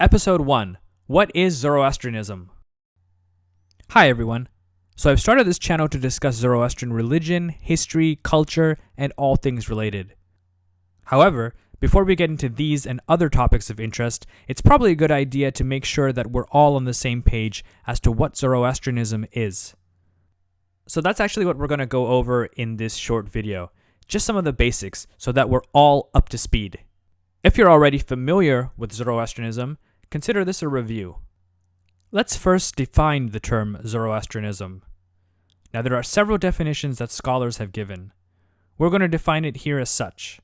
Episode 1. What is Zoroastrianism? Hi everyone. So I've started this channel to discuss Zoroastrian religion, history, culture, and all things related. However, before we get into these and other topics of interest, it's probably a good idea to make sure that we're all on the same page as to what Zoroastrianism is. So that's actually what we're going to go over in this short video. Just some of the basics so that we're all up to speed. If you're already familiar with Zoroastrianism, consider this a review. Let's first define the term Zoroastrianism. Now there are several definitions that scholars have given. We're going to define it here as such.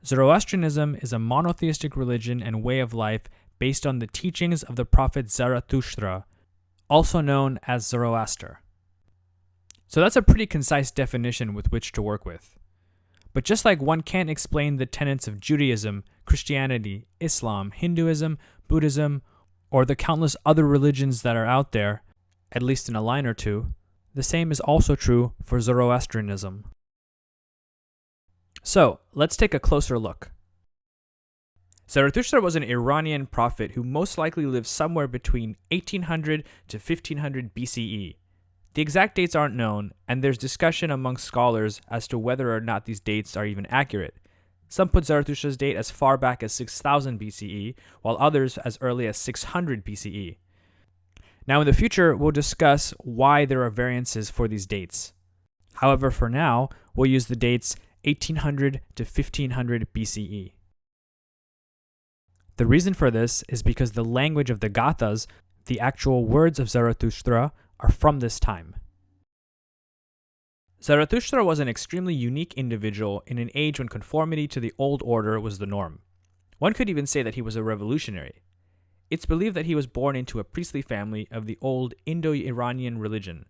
Zoroastrianism is a monotheistic religion and way of life based on the teachings of the prophet Zarathustra, also known as Zoroaster. So that's a pretty concise definition with which to work with. But just like one can't explain the tenets of Judaism, Christianity, Islam, Hinduism, Buddhism, or the countless other religions that are out there, at least in a line or two, the same is also true for Zoroastrianism. So, let's take a closer look. Zarathustra was an Iranian prophet who most likely lived somewhere between 1800 to 1500 BCE. The exact dates aren't known, and there's discussion among scholars as to whether or not these dates are even accurate. Some put Zarathustra's date as far back as 6000 BCE, while others as early as 600 BCE. Now in the future, we'll discuss why there are variances for these dates. However, for now, we'll use the dates 1800 to 1500 BCE. The reason for this is because the language of the Gathas, the actual words of Zarathustra, are from this time. Zarathustra was an extremely unique individual in an age when conformity to the old order was the norm. One could even say that he was a revolutionary. It's believed that he was born into a priestly family of the old Indo-Iranian religion.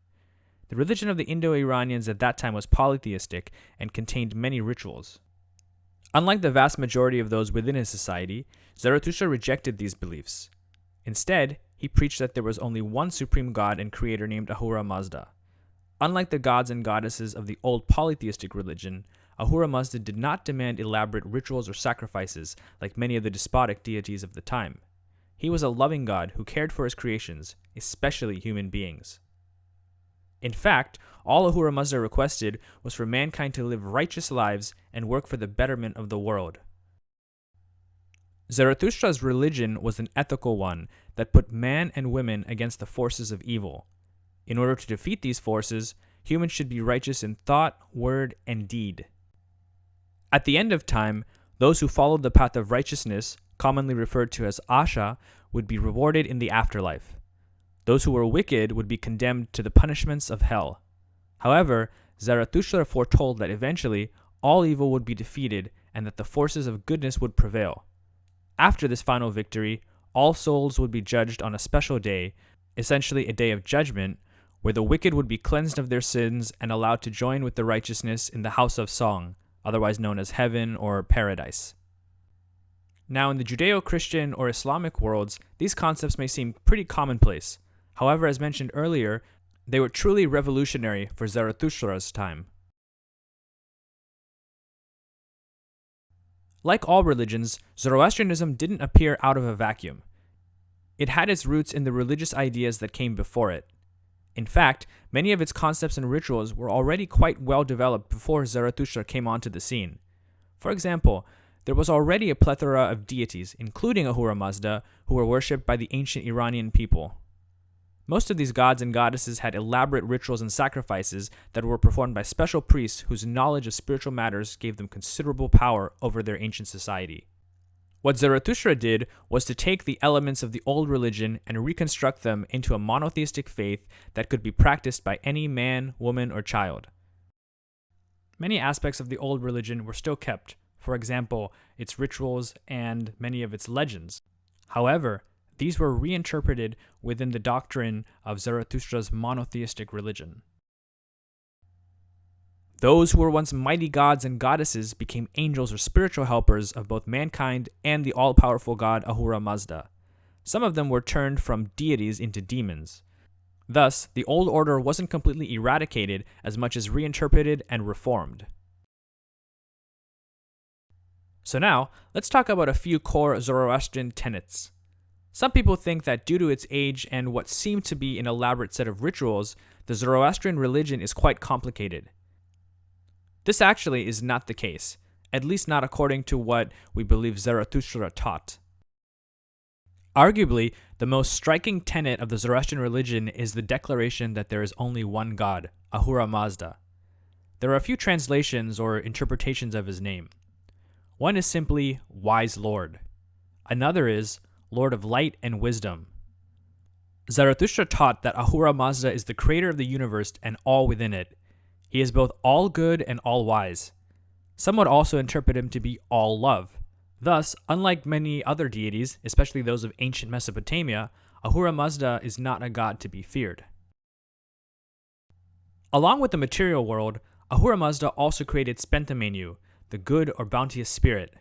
The religion of the Indo-Iranians at that time was polytheistic and contained many rituals. Unlike the vast majority of those within his society, Zarathustra rejected these beliefs. Instead, he preached that there was only one supreme god and creator named Ahura Mazda. Unlike the gods and goddesses of the old polytheistic religion, Ahura Mazda did not demand elaborate rituals or sacrifices like many of the despotic deities of the time. He was a loving god who cared for his creations, especially human beings. In fact, all Ahura Mazda requested was for mankind to live righteous lives and work for the betterment of the world. Zarathustra's religion was an ethical one that put man and women against the forces of evil. In order to defeat these forces, humans should be righteous in thought, word, and deed. At the end of time, those who followed the path of righteousness, commonly referred to as Asha, would be rewarded in the afterlife. Those who were wicked would be condemned to the punishments of hell. However, Zarathustra foretold that eventually all evil would be defeated and that the forces of goodness would prevail. After this final victory, all souls would be judged on a special day, essentially a day of judgment, where the wicked would be cleansed of their sins and allowed to join with the righteousness in the house of song, otherwise known as heaven or paradise. Now, in the Judeo-Christian or Islamic worlds, these concepts may seem pretty commonplace. However, as mentioned earlier, they were truly revolutionary for Zarathustra's time. Like all religions, Zoroastrianism didn't appear out of a vacuum. It had its roots in the religious ideas that came before it. In fact, many of its concepts and rituals were already quite well developed before Zarathustra came onto the scene. For example, there was already a plethora of deities, including Ahura Mazda, who were worshipped by the ancient Iranian people. Most of these gods and goddesses had elaborate rituals and sacrifices that were performed by special priests whose knowledge of spiritual matters gave them considerable power over their ancient society. What Zarathustra did was to take the elements of the old religion and reconstruct them into a monotheistic faith that could be practiced by any man, woman, or child. Many aspects of the old religion were still kept, for example, its rituals and many of its legends. However, these were reinterpreted within the doctrine of Zarathustra's monotheistic religion. Those who were once mighty gods and goddesses became angels or spiritual helpers of both mankind and the all-powerful god Ahura Mazda. Some of them were turned from deities into demons. Thus, the old order wasn't completely eradicated as much as reinterpreted and reformed. So now, let's talk about a few core Zoroastrian tenets. Some people think that due to its age and what seem to be an elaborate set of rituals, the Zoroastrian religion is quite complicated. This actually is not the case, at least not according to what we believe Zarathustra taught. Arguably, the most striking tenet of the Zoroastrian religion is the declaration that there is only one God, Ahura Mazda. There are a few translations or interpretations of his name. One is simply Wise Lord. Another is Lord of Light and Wisdom. Zarathustra taught that Ahura Mazda is the creator of the universe and all within it. He is both all good and all wise. Some would also interpret him to be all love. Thus, unlike many other deities, especially those of ancient Mesopotamia, Ahura Mazda is not a god to be feared. Along with the material world, Ahura Mazda also created Spentamenu, the good or bounteous spirit.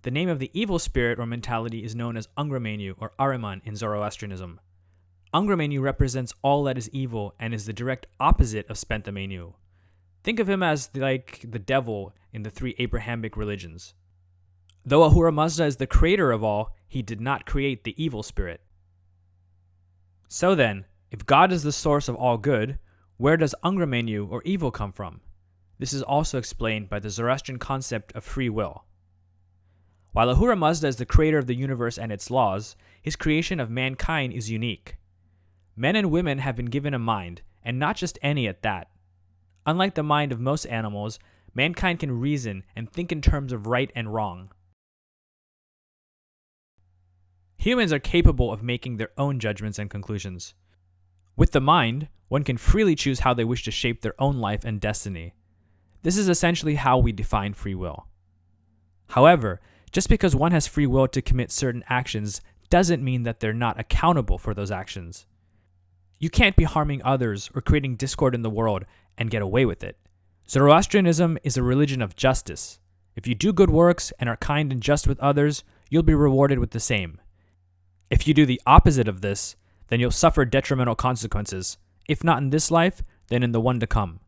The name of the evil spirit or mentality is known as Ungramenu or Ahriman in Zoroastrianism. Ungramenu represents all that is evil and is the direct opposite of Spentamenu. Think of him as like the devil in the three Abrahamic religions. Though Ahura Mazda is the creator of all, he did not create the evil spirit. So then, if God is the source of all good, where does Ungramenu or evil come from? This is also explained by the Zoroastrian concept of free will. While Ahura Mazda is the creator of the universe and its laws, his creation of mankind is unique. Men and women have been given a mind, and not just any at that. Unlike the mind of most animals, mankind can reason and think in terms of right and wrong. Humans are capable of making their own judgments and conclusions. With the mind, one can freely choose how they wish to shape their own life and destiny. This is essentially how we define free will. However, just because one has free will to commit certain actions doesn't mean that they're not accountable for those actions. You can't be harming others or creating discord in the world and get away with it. Zoroastrianism is a religion of justice. If you do good works and are kind and just with others, you'll be rewarded with the same. If you do the opposite of this, then you'll suffer detrimental consequences, if not in this life, then in the one to come.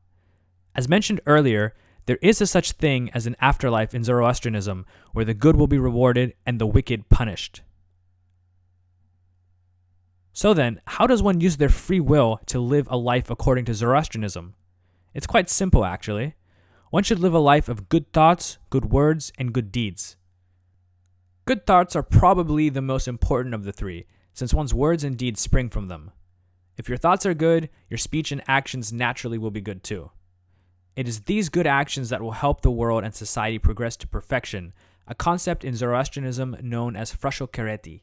As mentioned earlier, there is a such thing as an afterlife in Zoroastrianism, where the good will be rewarded and the wicked punished. So then, how does one use their free will to live a life according to Zoroastrianism? It's quite simple, actually. One should live a life of good thoughts, good words, and good deeds. Good thoughts are probably the most important of the three, since one's words and deeds spring from them. If your thoughts are good, your speech and actions naturally will be good too. It is these good actions that will help the world and society progress to perfection, a concept in Zoroastrianism known as frashokereti.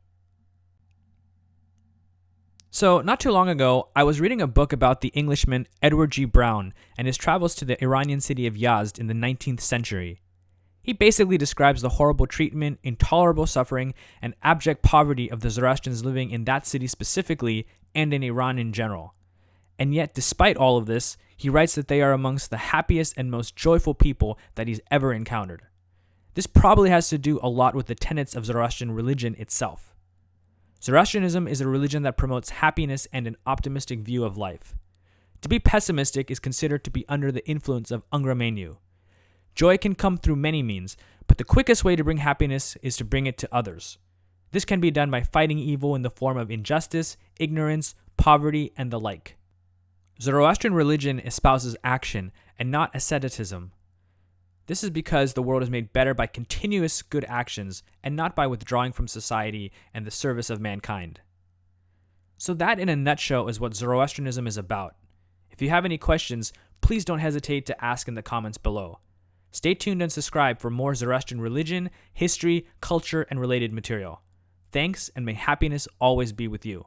So, not too long ago, I was reading a book about the Englishman Edward G. Browne and his travels to the Iranian city of Yazd in the 19th century. He basically describes the horrible treatment, intolerable suffering, and abject poverty of the Zoroastrians living in that city specifically and in Iran in general. And yet, despite all of this, he writes that they are amongst the happiest and most joyful people that he's ever encountered. This probably has to do a lot with the tenets of Zoroastrian religion itself. Zoroastrianism is a religion that promotes happiness and an optimistic view of life. To be pessimistic is considered to be under the influence of Ungramenu. Joy can come through many means, but the quickest way to bring happiness is to bring it to others. This can be done by fighting evil in the form of injustice, ignorance, poverty, and the like. Zoroastrian religion espouses action and not asceticism. This is because the world is made better by continuous good actions and not by withdrawing from society and the service of mankind. So that in a nutshell is what Zoroastrianism is about. If you have any questions, please don't hesitate to ask in the comments below. Stay tuned and subscribe for more Zoroastrian religion, history, culture, and related material. Thanks, and may happiness always be with you.